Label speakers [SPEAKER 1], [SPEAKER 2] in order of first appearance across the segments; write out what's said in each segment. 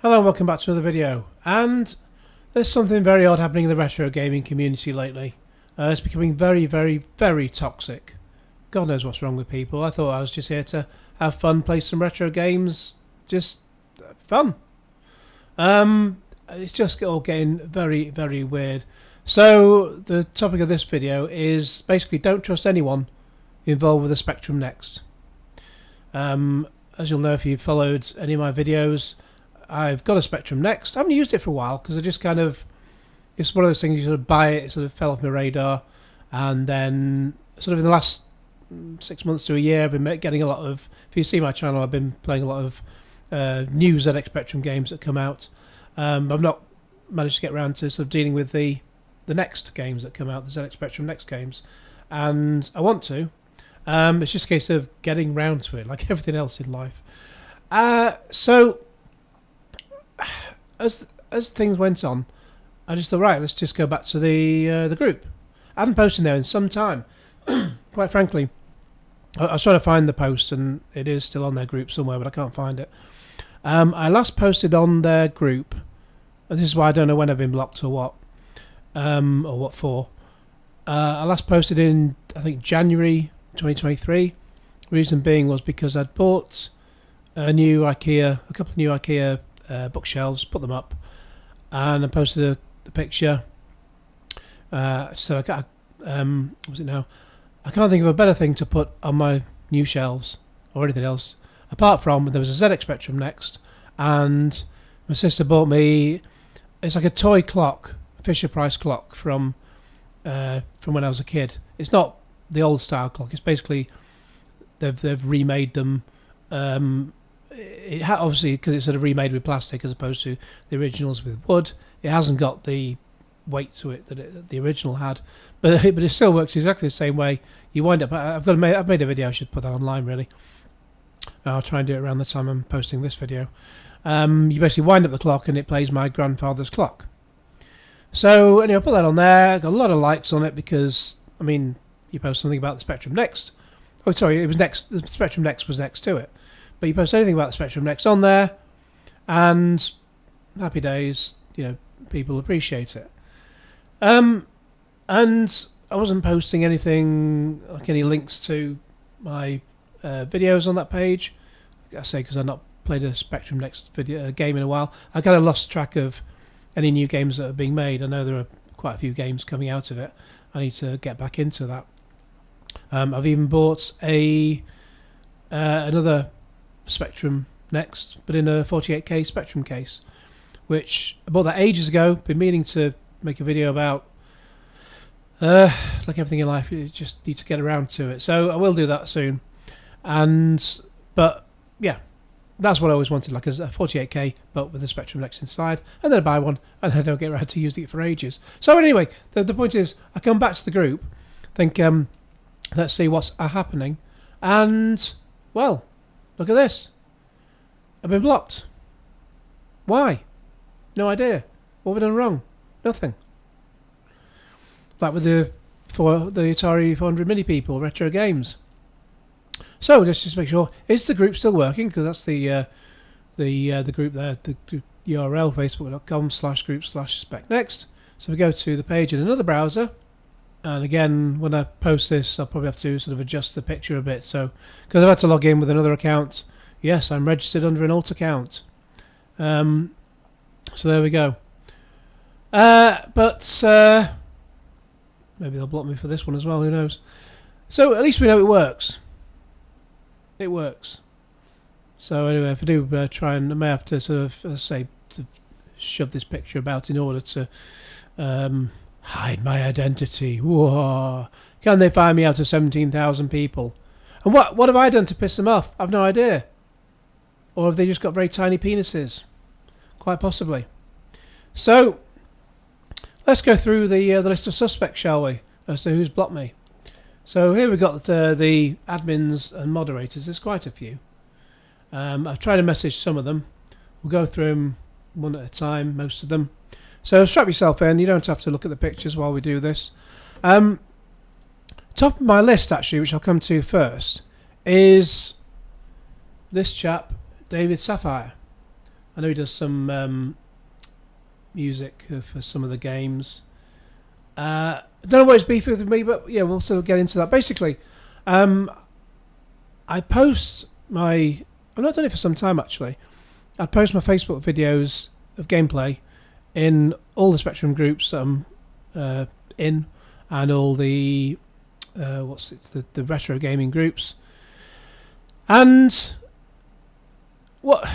[SPEAKER 1] Hello and welcome back to another video. And there's something very odd happening in the retro gaming community lately. It's becoming very toxic. God knows what's wrong with people. I thought I was just here to have fun, play some retro games, just fun. It's just all getting very weird. So the topic of this video is basically don't trust anyone involved with the Spectrum Next. As you'll know if you've followed any of my videos, I've got a Spectrum Next. I haven't used it for a while because I just kind of, it's one of those things you sort of buy it sort of fell off my radar, and then sort of in the last 6 months to a year I've been getting a lot of, if you see my channel, I've been playing a lot of new ZX Spectrum games that come out. I've not managed to get around to sort of dealing with the next games that come out, the ZX Spectrum Next games, and I want to. It's just a case of getting round to it, like everything else in life. So as things went on, I just thought, right, let's just go back to the group. I hadn't posted there in some time. Quite frankly, I was trying to find the post, and it is still on their group somewhere, but I can't find it. I last posted on their group, and this is why I don't know when I've been blocked or what for. I last posted in, I think, January 2023. Reason being was because I'd bought a couple of new IKEA bookshelves, put them up, and I posted a picture. So what's it now? I can't think of a better thing to put on my new shelves or anything else, apart from there was a ZX Spectrum Next, and my sister bought me, it's like a toy clock, Fisher Price clock from when I was a kid. It's not the old style clock. It's basically they've remade them. Obviously because it's sort of remade with plastic as opposed to the originals with wood. It hasn't got the weight to it that the original had, but it still works exactly the same way. You wind up. I've made a video. I should put that online really. I'll try and do it around the time I'm posting this video. You basically wind up the clock and it plays my grandfather's clock. So anyway, I put that on there. Got a lot of likes on it because, I mean, you post something about the Spectrum Next. Oh, sorry, it was next. The Spectrum Next was next to it. But you post anything about the Spectrum Next on there, and happy days. You know, people appreciate it. And I wasn't posting anything like any links to my videos on that page. I say because I've not played a Spectrum Next game in a while. I kind of lost track of any new games that are being made. I know there are quite a few games coming out of it. I need to get back into that. I've even bought another Spectrum Next, but in a 48K Spectrum case, which I bought that ages ago. Been meaning to make a video about. Like everything in life, you just need to get around to it. So I will do that soon. But yeah, that's what I always wanted, like a 48K, but with a Spectrum Next inside, and then I buy one, and I don't get around to using it for ages. So anyway, the point is, I come back to the group, think, let's see what's happening, and well, look at this. I've been blocked. Why? No idea. What have I done wrong? Nothing. Like with the Atari 400 Mini people, retro games. So let's just make sure, is the group still working? Because that's the group there, the URL, facebook.com/group/specnext. So we go to the page in another browser, and again, when I post this, I'll probably have to sort of adjust the picture a bit. So because I've had to log in with another account. Yes, I'm registered under an alt account. So there we go. But maybe they'll block me for this one as well. Who knows? So at least we know it works. It works. So anyway, if I do try, and I may have to sort of shove this picture about in order to hide my identity. Whoa. Can they find me out of 17,000 people? And what have I done to piss them off? I've no idea. Or have they just got very tiny penises? Quite possibly. So let's go through the list of suspects, shall we? As to who's blocked me. So here we've got the admins and moderators. There's quite a few. I've tried to message some of them. We'll go through them one at a time, most of them. So strap yourself in. You don't have to look at the pictures while we do this. Top of my list, actually, which I'll come to first, is this chap, David Sapphire. I know he does some music for some of the games. I don't know what his beef is with me, but yeah, we'll sort of get into that. Basically, I post my... I've not done it for some time, actually. I post my Facebook videos of gameplay in all the Spectrum groups I'm in, and all the the retro gaming groups. And what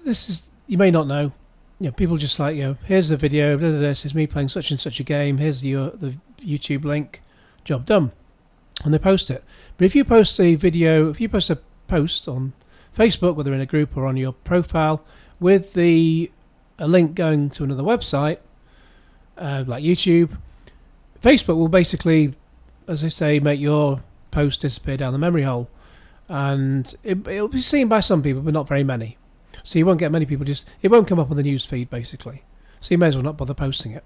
[SPEAKER 1] this is, you may not know. You know, people just like, here's the video. Blah, blah, blah, this is me playing such and such a game. Here's the YouTube link. Job done, and they post it. But if you post a video, if you post a post on Facebook, whether in a group or on your profile, with a link going to another website, like YouTube, Facebook will basically, as they say, make your post disappear down the memory hole, and it'll be seen by some people, but not very many. So you won't get many people. It won't come up on the news feed, basically. So you may as well not bother posting it.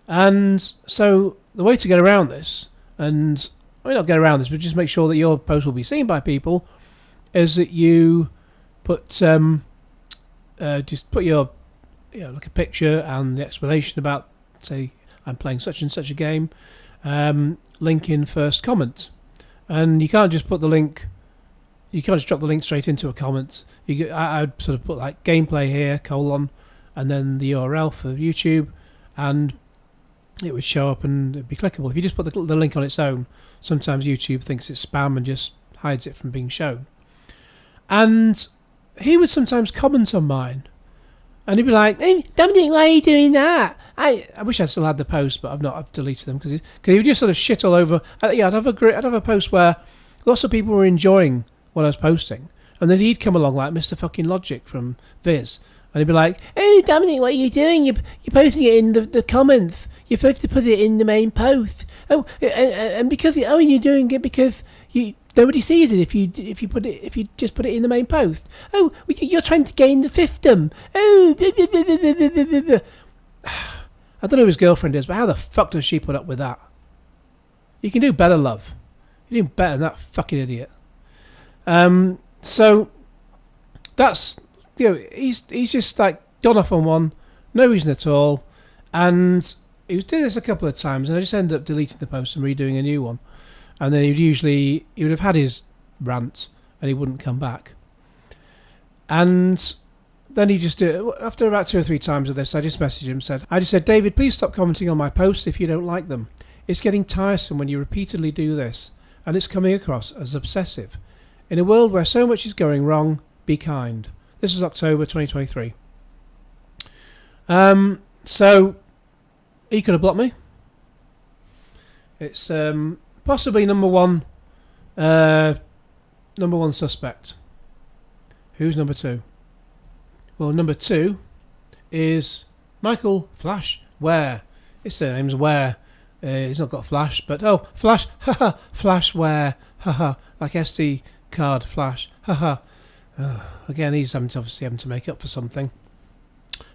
[SPEAKER 1] And so the way to get around this, and not get around this, but just make sure that your post will be seen by people, is that you put just put your like a picture and the explanation about, say, I'm playing such and such a game, link in first comment. And you can't just put the link, you can't just drop the link straight into a comment. I'd sort of put like gameplay here, and then the URL for YouTube, and it would show up and it'd be clickable. If you just put the link on its own, sometimes YouTube thinks it's spam and just hides it from being shown. And he would sometimes comment on mine, and he'd be like, "Hey, Dominic, why are you doing that?" I wish I still had the post, but I've deleted them because he would just sort of shit all over. I'd have a post where lots of people were enjoying what I was posting, and then he'd come along like Mr. Fucking Logic from Viz, and he'd be like, "Hey, Dominic, what are you doing? You're posting it in the comments. You're supposed to put it in the main post. Oh, and because you're doing it because nobody sees it if you just put it in the main post. Oh, you're trying to gain the fiefdom. Oh, blah, blah, blah, blah, blah, blah, blah." I don't know who his girlfriend is, but how the fuck does she put up with that? You can do better, love. You're doing better than that fucking idiot. So that's, he's just like gone off on one, no reason at all, and he was doing this a couple of times, and I just ended up deleting the post and redoing a new one. And then he would have had his rant, and he wouldn't come back. And then he just did it. After about 2 or 3 times of this, I just messaged him, I just said, "David, please stop commenting on my posts if you don't like them. It's getting tiresome when you repeatedly do this, and it's coming across as obsessive. In a world where so much is going wrong, be kind." This was October 2023. So he could have blocked me. It's possibly number one suspect. Who's number 2? Well, number 2 is Michael Flash Ware. His surname's Ware. He's not got Flash, but Flash, haha, Flash Ware, haha, like SD card Flash, haha. Again, he's obviously having to make up for something.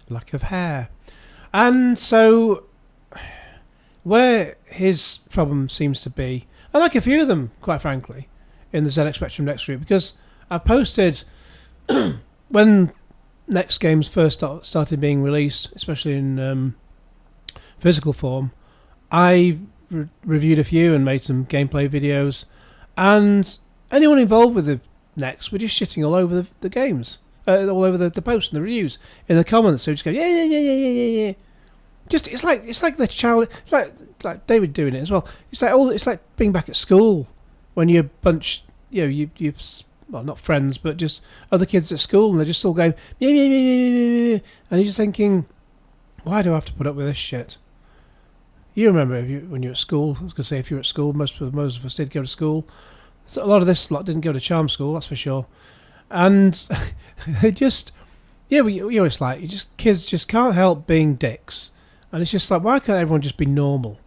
[SPEAKER 1] Lack of hair. And so, where his problem seems to be, I like a few of them, quite frankly, in the ZX Spectrum Next group, because I've posted when Next games first started being released, especially in physical form, I reviewed a few and made some gameplay videos, and anyone involved with the Next were just shitting all over the games, all over the posts and the reviews, in the comments. So just go, yeah. Just it's like the child, it's like David doing it as well. It's like being back at school when you're a bunch, you well, not friends, but just other kids at school, and they're just all going, yeah, and you're just thinking, why do I have to put up with this shit? You remember when you were at school. I was going to say, if you were at school, most of us did go to school. So a lot of this lot didn't go to charm school, that's for sure. And it just, it's like, kids just can't help being dicks. And it's just like, why can't everyone just be normal?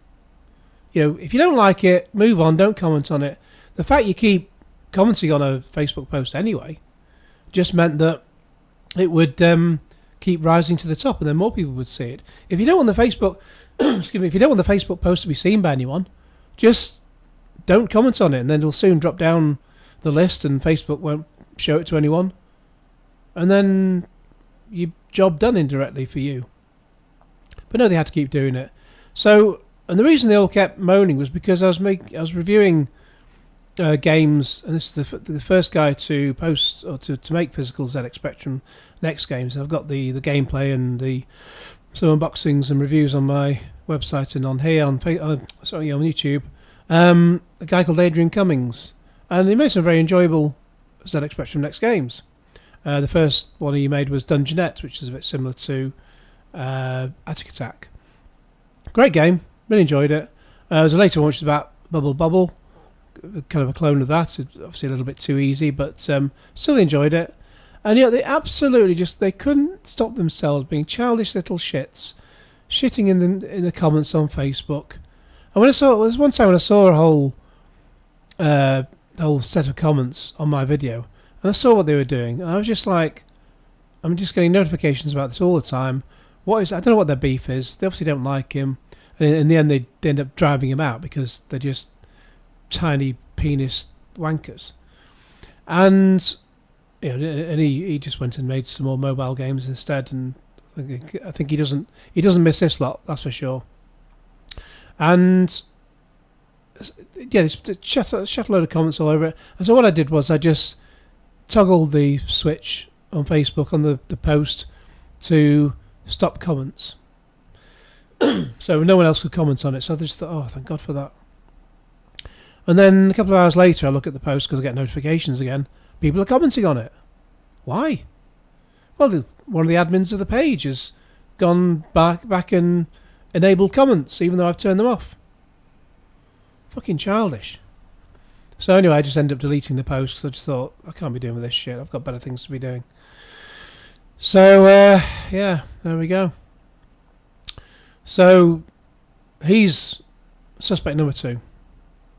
[SPEAKER 1] If you don't like it, move on, don't comment on it. The fact you keep commenting on a Facebook post anyway just meant that it would keep rising to the top, and then more people would see it. If you don't want the Facebook if you don't want the Facebook post to be seen by anyone, just don't comment on it, and then it'll soon drop down the list and Facebook won't show it to anyone. And then your job done indirectly for you. But no, they had to keep doing it. So, and the reason they all kept moaning was because I was reviewing games, and this is the first guy to post or to make physical ZX Spectrum Next games. I've got the gameplay and some unboxings and reviews on my website and on here on YouTube. A guy called Adrian Cummings, and he made some very enjoyable ZX Spectrum Next games. The first one he made was Dungeonette, which is a bit similar to Attic Attack. Great game, really enjoyed it. There's a later one which is about Bubble, kind of a clone of that. It's obviously a little bit too easy, but still enjoyed it. And yet they absolutely they couldn't stop themselves being childish little shits, shitting in the comments on Facebook. And there was one time when I saw a whole set of comments on my video, and I saw what they were doing, and I was just like, I'm just getting notifications about this all the time. I don't know what their beef is. They obviously don't like him, and in the end they end up driving him out because they're just tiny penis wankers. And he just went and made some more mobile games instead, and I think he doesn't miss this lot, that's for sure. And yeah, there's shut a load of comments all over it. And so what I did was I just toggled the switch on Facebook on the post to stop comments, so no one else could comment on it. So I just thought, oh, thank God for that. And then a couple of hours later, I look at the post because I get notifications again. People are commenting on it. Why? Well, one of the admins of the page has gone back and enabled comments, even though I've turned them off. Fucking childish. So anyway, I just ended up deleting the post because I just thought, I can't be doing with this shit. I've got better things to be doing. So, yeah, there we go. So, he's suspect number 2.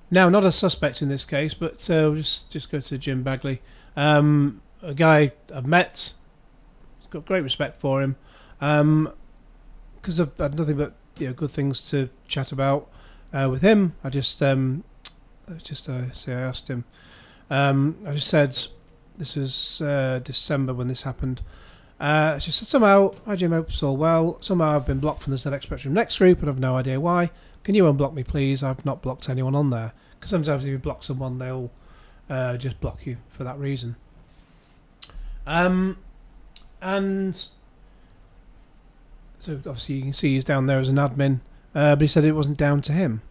[SPEAKER 1] Now, not a suspect in this case, but we'll just go to Jim Bagley. A guy I've met. Got great respect for him. Because I've had nothing but good things to chat about with him. I asked him. I just said, this was December when this happened. She said, somehow, hi Jim, hope it's all well. Somehow I've been blocked from the ZX Spectrum Next group and I've no idea why. Can you unblock me, please? I've not blocked anyone on there. Because sometimes if you block someone, they'll just block you for that reason. And so obviously you can see he's down there as an admin, but he said it wasn't down to him.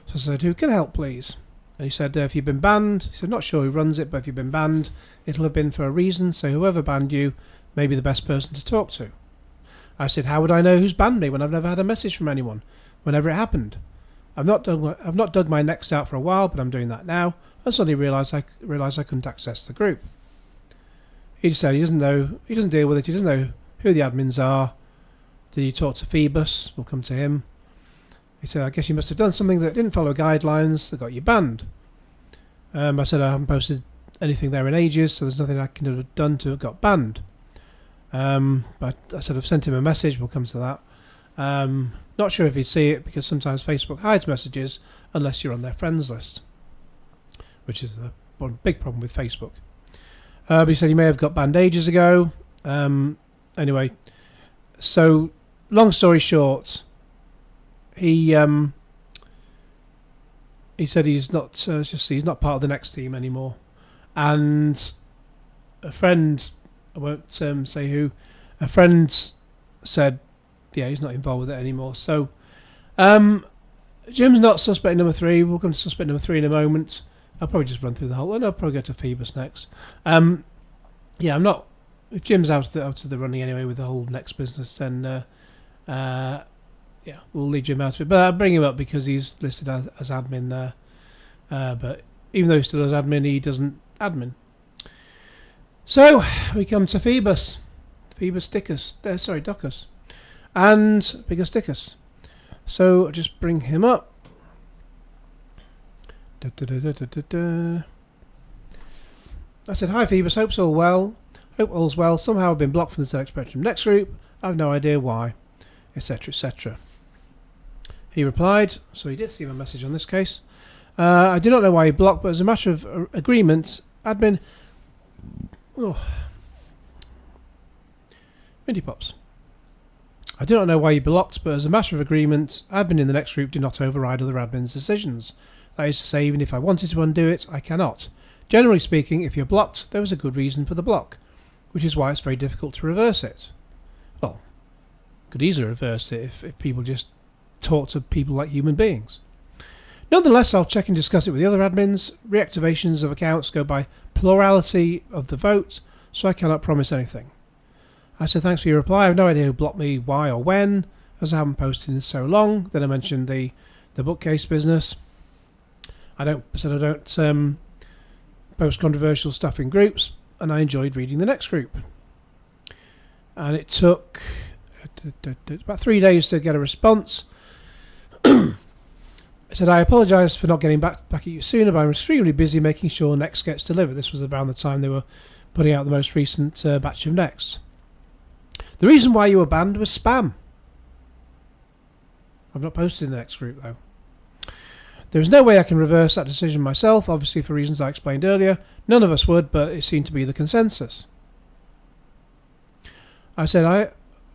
[SPEAKER 1] So I said, who can help, please? And he said, if you've been banned, he said, not sure who runs it, but if you've been banned, it'll have been for a reason, so whoever banned you may be the best person to talk to. I said, how would I know who's banned me when I've never had a message from anyone, whenever it happened? I've not dug my Next out for a while, but I'm doing that now. I suddenly realised I couldn't access the group. He just said he doesn't deal with it, he doesn't know who the admins are. Did you talk to Phoebus? We'll come to him. He said, I guess you must have done something that didn't follow guidelines that got you banned. I said, I haven't posted anything there in ages, so there's nothing I can have done to have got banned. But I said, I've sent him a message, we'll come to that. Not sure if he'd see it, because sometimes Facebook hides messages unless you're on their friends list, which is one big problem with Facebook. But he said he may have got banned ages ago. Anyway, so long story short, he said he's not he's not part of the Next team anymore, and a friend, I won't say who, a friend said, yeah, he's not involved with it anymore. So Jim's not suspect number 3. We'll come to suspect number 3 in a moment. I'll probably just run through the whole one. I'll probably go to Phoebus next. Yeah, I'm not. If Jim's out of the running anyway with the whole Next business, then yeah, we'll leave Jim out of it. But I'll bring him up because he's listed as admin there. But even though he's still as admin, he doesn't admin. So we come to Phoebus. Phoebus Dickus. Sorry, Docus. And Phoebus Dickus. So I'll just bring him up. I said, hi Phoebus, hope's all well. Hope all's well. Somehow I've been blocked from the ZX Spectrum Next group. I've no idea why, etc, etc. He replied, so he did see my message on this case. I do not know why he blocked, but as a matter of agreement, admin... Oh. Minty Pops. I do not know why you blocked, but as a matter of agreement, admin in the next group did not override other admins' decisions. That is to say, even if I wanted to undo it, I cannot. Generally speaking, if you're blocked, there was a good reason for the block, which is why it's very difficult to reverse it. Well, could easily reverse it if people just talk to people like human beings. Nonetheless, I'll check and discuss it with the other admins. Reactivations of accounts go by plurality of the vote, so I cannot promise anything. I said thanks for your reply. I have no idea who blocked me, why or when, as I haven't posted in so long. Then I mentioned the bookcase business. I don't post controversial stuff in groups, and I enjoyed reading the next group. And it took about 3 days to get a response. I said, I apologise for not getting back at you sooner, but I'm extremely busy making sure Next gets delivered. This was around the time they were putting out the most recent batch of Next. The reason why you were banned was spam. I've not posted in the Next group, though. There is no way I can reverse that decision myself, obviously for reasons I explained earlier. None of us would, but it seemed to be the consensus. I said I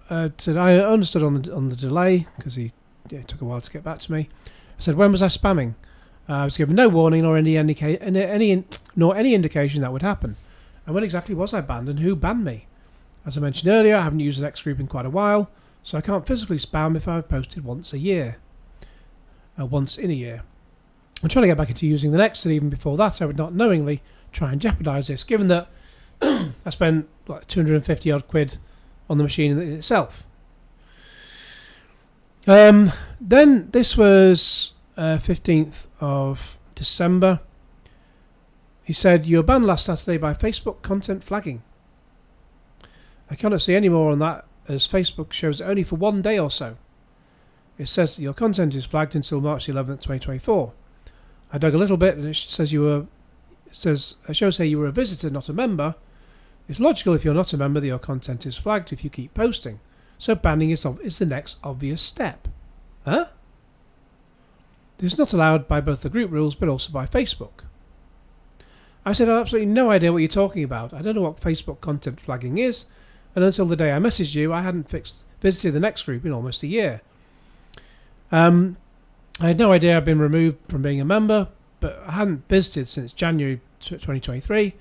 [SPEAKER 1] understood on the delay, because it took a while to get back to me. I said, when was I spamming? I was given no warning nor any indication that would happen. And when exactly was I banned, and who banned me? As I mentioned earlier, I haven't used the Next group in quite a while, so I can't physically spam if I've posted once in a year. I'm trying to get back into using the Next, and even before that I would not knowingly try and jeopardise this, given that I spent like 250 odd quid on the machine in itself. Then this was 15th of December. He said, you were banned last Saturday by Facebook content flagging. I cannot see any more on that, as Facebook shows it only for 1 day or so. It says that your content is flagged until March 11th, 2024. I dug a little bit, and it shows here you were a visitor, not a member. It's logical if you're not a member that your content is flagged if you keep posting. So banning is the next obvious step. Huh? This is not allowed by both the group rules, but also by Facebook. I said I have absolutely no idea what you're talking about. I don't know what Facebook content flagging is, and until the day I messaged you, I hadn't visited the Next group in almost a year. I had no idea I'd been removed from being a member, but I hadn't visited since January 2023,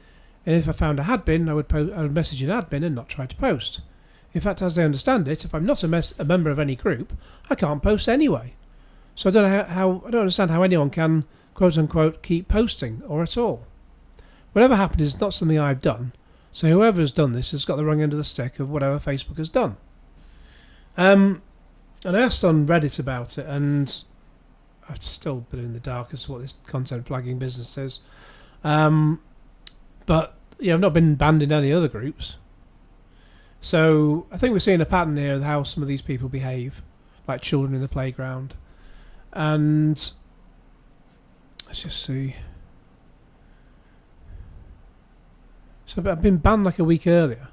[SPEAKER 1] and if I found I had been, I would message an admin and not try to post. In fact, as I understand it, if I'm not a member of any group, I can't post anyway. So I don't understand how anyone can, quote unquote, keep posting, or at all. Whatever happened is not something I've done, so whoever has done this has got the wrong end of the stick of whatever Facebook has done. And I asked on Reddit about it, and I've still been in the dark as to what this content flagging business is. But yeah, I've not been banned in any other groups. So I think we're seeing a pattern here of how some of these people behave, like children in the playground. And let's just see. So I've been banned like a week earlier.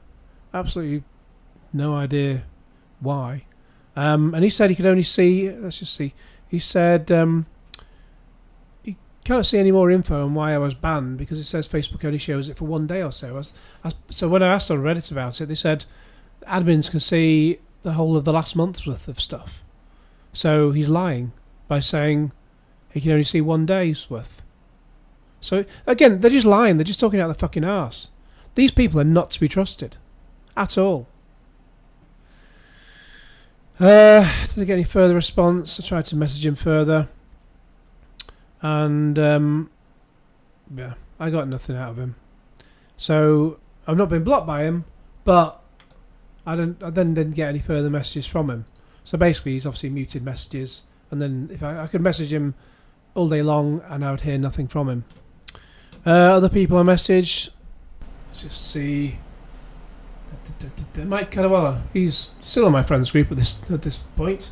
[SPEAKER 1] Absolutely no idea why. And he said he could only see, let's just see, he said he can't see any more info on why I was banned because it says Facebook only shows it for 1 day or so. So when I asked on Reddit about it, they said admins can see the whole of the last month's worth of stuff. So he's lying by saying he can only see 1 day's worth. So again, they're just lying. They're just talking out their fucking arse. These people are not to be trusted at all. Didn't get any further response. I tried to message him further, and yeah, I got nothing out of him. So I've not been blocked by him, but I then didn't get any further messages from him. So basically, he's obviously muted messages, and then if I could message him all day long, and I would hear nothing from him. Other people I messaged. Let's just see. Mike Cannavella, he's still in my friends group at this point.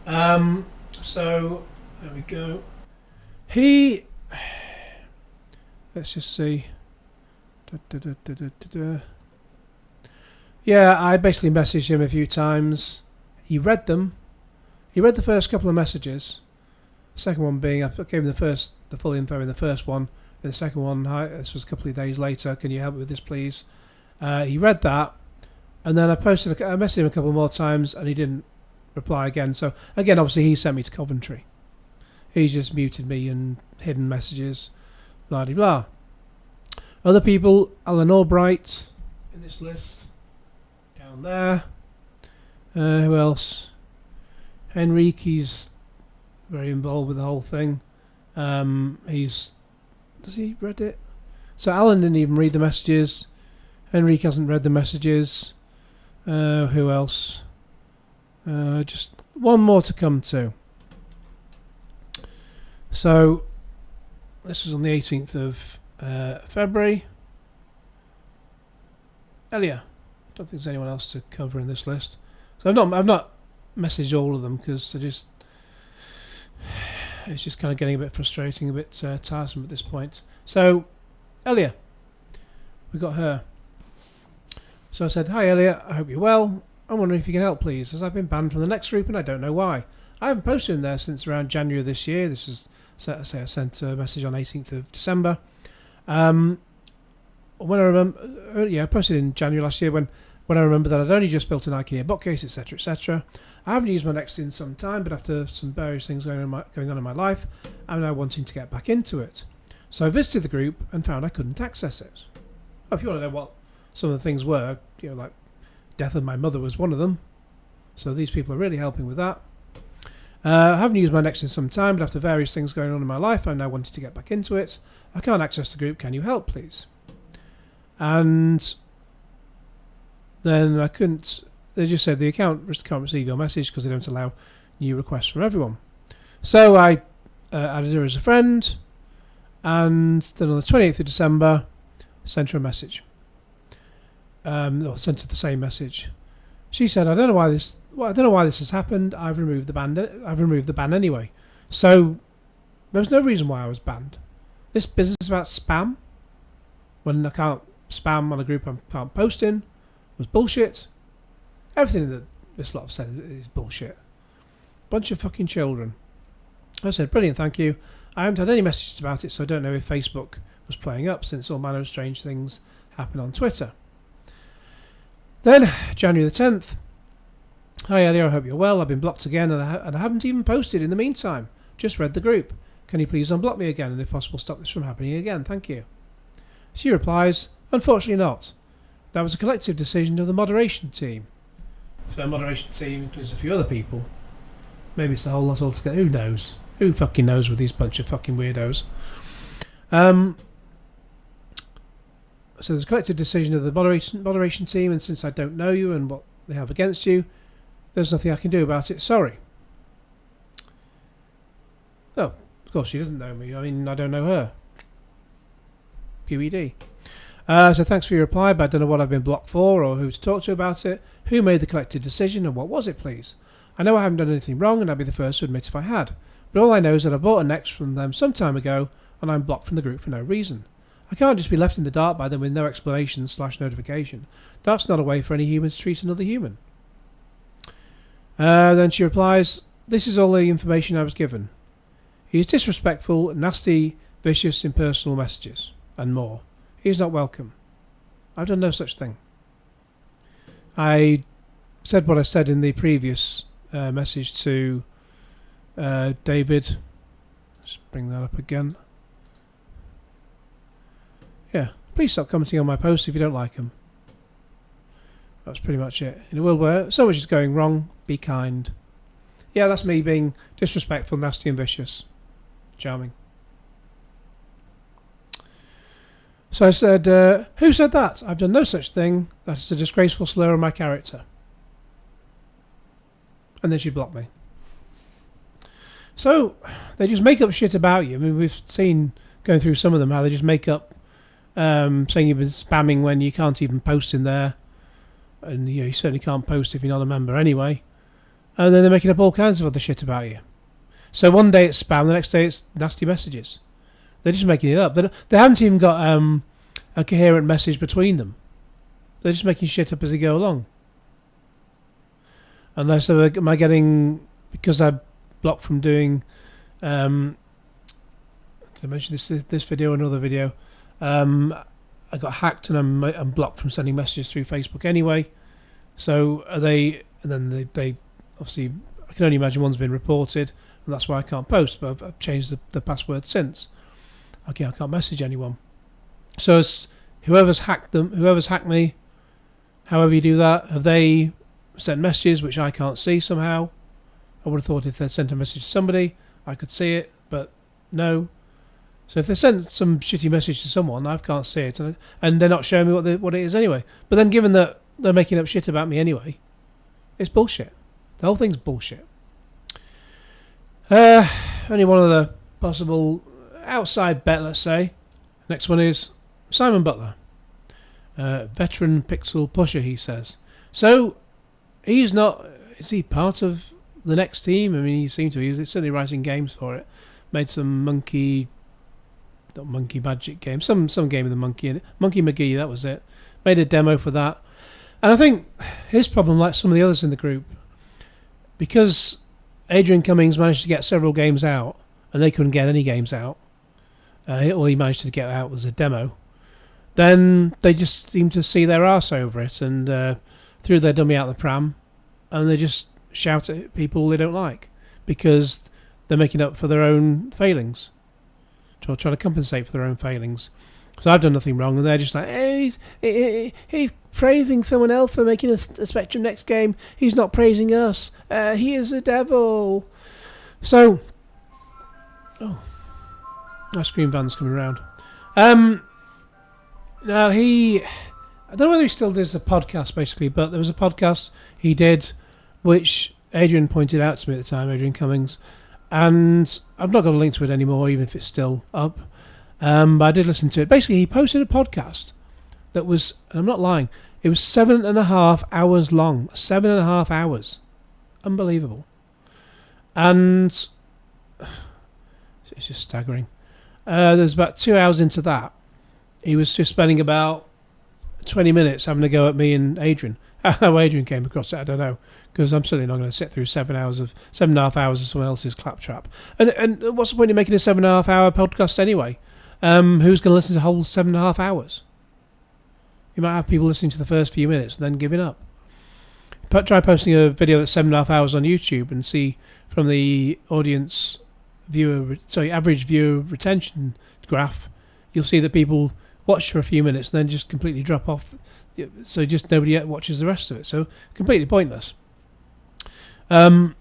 [SPEAKER 1] So there we go. Let's just see. Yeah, I basically messaged him a few times. He read them. He read the first couple of messages. Second one being, I gave him the full info in the first one. And the second one, hi, this was a couple of days later. Can you help me with this, please? He read that. And then I messaged him a couple more times and he didn't reply again. So again, obviously he sent me to Coventry. He's just muted me and hidden messages, blah de blah. Other people, Alan Albright in this list, down there. Who else? Henrique, he's very involved with the whole thing. Does he read it? So Alan didn't even read the messages. Henrique hasn't read the messages. Who else? Just one more to come to. So this was on the 18th of February. Elia. Don't think there's anyone else to cover in this list. So I've not messaged all of them because it's just kind of getting a bit frustrating, a bit tiresome at this point. So Elia, we got her. So I said, "Hi Elia, I hope you're well. I'm wondering if you can help, please, as I've been banned from the next group and I don't know why. I haven't posted in there since around January of this year." This is, I sent a message on 18th of December. When I remember, I posted in January last year when I remember that I'd only just built an IKEA bookcase, etc., etc. I haven't used my Next in some time, but after some various things going on in my life, I'm now wanting to get back into it. So I visited the group and found I couldn't access it. Oh, if you want to know what some of the things were, like death of my mother was one of them. So these people are really helping with that. I haven't used my Next in some time, but after various things going on in my life, I'm now wanting to get back into it. I can't access the group. Can you help, please? And then I couldn't. They just said the account can't receive your message because they don't allow new requests from everyone. So I added her as a friend, and then on the 28th of December, sent her a message. Or sent her the same message. She said, "I don't know why this has happened. I've removed the ban anyway." So there was no reason why I was banned. This business about spam, when I can't spam on a group I can't post in, was bullshit. Everything that this lot have said is bullshit. Bunch of fucking children. I said, "Brilliant, thank you. I haven't had any messages about it, so I don't know if Facebook was playing up since all manner of strange things happen on Twitter." Then, January the 10th. "Hi Elia, I hope you're well. I've been blocked again and I haven't even posted in the meantime. Just read the group. Can you please unblock me again and if possible stop this from happening again? Thank you." She replies, "Unfortunately not. That was a collective decision of the moderation team." So the moderation team includes a few other people. Maybe it's the whole lot altogether. Who knows? Who fucking knows with these bunch of fucking weirdos? So there's a collective decision of the moderation team, and since I don't know you and what they have against you, there's nothing I can do about it. Sorry. Oh, of course she doesn't know me. I mean, I don't know her. QED. So thanks for your reply, but I don't know what I've been blocked for or who to talk to about it. Who made the collective decision and what was it, please? I know I haven't done anything wrong and I'd be the first to admit if I had. But all I know is that I bought a Next from them some time ago and I'm blocked from the group for no reason. I can't just be left in the dark by them with no explanation/notification. That's not a way for any human to treat another human. Then she replies, "This is all the information I was given. He is disrespectful, nasty, vicious, impersonal messages, and more. He is not welcome. I've done no such thing." I said what I said in the previous message to David. Let's bring that up again. Yeah, please stop commenting on my posts if you don't like them. That's pretty much it. In a world where so much is going wrong, be kind. Yeah, that's me being disrespectful, nasty and vicious. Charming. So I said, "Who said that? I've done no such thing. That is a disgraceful slur on my character." And then she blocked me. So they just make up shit about you. I mean, we've seen, going through some of them, how they just make up saying you've been spamming when you can't even post in there. And you certainly can't post if you're not a member anyway. And then they're making up all kinds of other shit about you. So one day it's spam, the next day it's nasty messages. They're just making it up. They haven't even got a coherent message between them. They're just making shit up as they go along. Unless am I getting, because I'm blocked from doing, did I mention this video or another video? I got hacked and I'm blocked from sending messages through Facebook anyway. So are they? And then they obviously, I can only imagine one's been reported, and that's why I can't post. But I've changed the password since. Okay, I can't message anyone. So it's whoever's hacked me, however you do that, have they sent messages which I can't see somehow? I would have thought if they sent a message to somebody, I could see it, but no. So if they sent some shitty message to someone, I can't see it, and they're not showing me what it is anyway. But then given that they're making up shit about me anyway, it's bullshit. The whole thing's bullshit. Only one other possible outside bet, let's say. Next one is Simon Butler. Veteran pixel pusher, he says. So, he's not... Is he part of the next team? I mean, he seemed to be. He was certainly writing games for it. Made some Monkey Magic game. Some game with the monkey in it. Monkey McGee, that was it. Made a demo for that. And I think his problem, like some of the others in the group, because Adrian Cummings managed to get several games out, and they couldn't get any games out, all he managed to get out was a demo, then they just seem to see their arse over it and threw their dummy out the pram, and they just shout at people they don't like because they're making up for their own failings, trying to compensate for their own failings. So I've done nothing wrong, and they're just like, hey, he's praising someone else for making a Spectrum Next game. He's not praising us. He is a devil. So, ice cream van's coming around. Now I don't know whether he still does a podcast, basically, but there was a podcast he did, which Adrian pointed out to me at the time, Adrian Cummings, and I've not got a link to it anymore, even if it's still up. But I did listen to it. Basically, he posted a podcast that was, and I'm not lying, it was 7.5 hours long. 7.5 hours. Unbelievable. And it's just staggering. There's about 2 hours into that. He was just spending about 20 minutes having a go at me and Adrian. How Adrian came across it, I don't know, because I'm certainly not going to sit through 7.5 hours of someone else's claptrap. And what's the point of making a 7.5 hour podcast anyway? Who's going to listen to the whole 7.5 hours? You might have people listening to the first few minutes and then giving up. Try posting a video that's 7.5 hours on YouTube and see from the average viewer retention graph, you'll see that people watch for a few minutes and then just completely drop off. So just nobody watches the rest of it. So completely pointless. But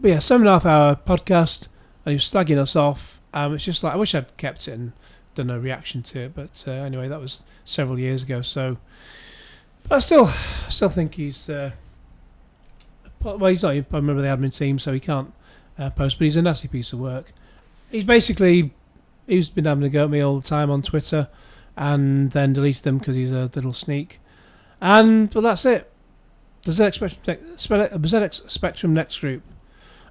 [SPEAKER 1] yeah, 7.5 hour podcast, and he was slagging us off. It's just like, I wish I'd kept it and done a reaction to it, but anyway, that was several years ago. So, but I still think he's he's not a member of the admin team, so he can't post. But he's a nasty piece of work. He's been having a go at me all the time on Twitter, and then deleted them because he's a little sneak. But that's it. The ZX Spectrum Next group.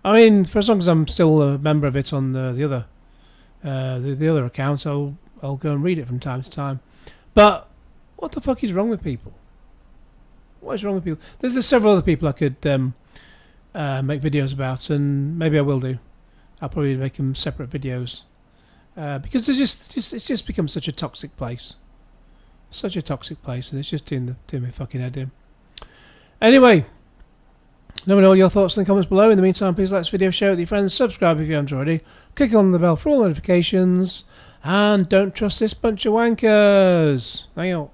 [SPEAKER 1] I mean, for as long as I'm still a member of it on the other account, I'll go and read it from time to time. But what the fuck is wrong with people? What is wrong with people? There's several other people I could make videos about, and maybe I will do. I'll probably make them separate videos because it's just become such a toxic place, and it's just doing my fucking head in. Anyway. Let me know your thoughts in the comments below. In the meantime, please like this video, share it with your friends, subscribe if you haven't already, click on the bell for all notifications, and don't trust this bunch of wankers. Hang on.